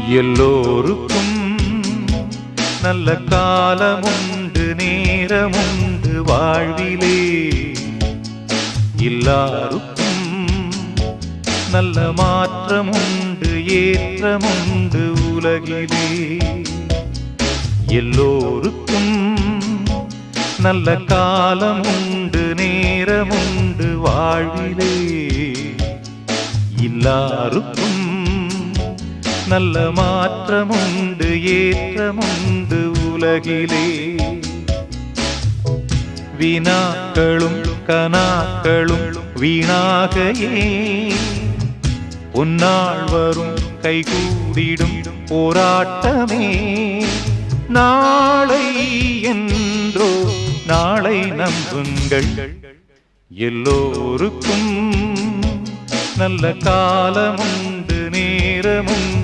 எல்லோருக்கும் நல்ல காலமுண்டு நேரமுண்டு வாழ்விலே. எல்லாருக்கும் நல்ல மாற்றமுண்டு ஏற்றமுண்டு உலகிலே. எல்லோருக்கும் நல்ல காலமுண்டு நேரமுண்டு வாழ்விலே. எல்லாருக்கும் நல்ல மாற்றமுண்டு ஏற்றமுண்டு உலகிலே. வினாக்களும் கனாக்களும் வீணாகையே உன்னாள் வரும் கைகூடிடும் போராட்டமே. நாளை என்றோ நாளை நம்புங்கள். எல்லோருக்கும் நல்ல காலமுண்டு நேரமுண்டு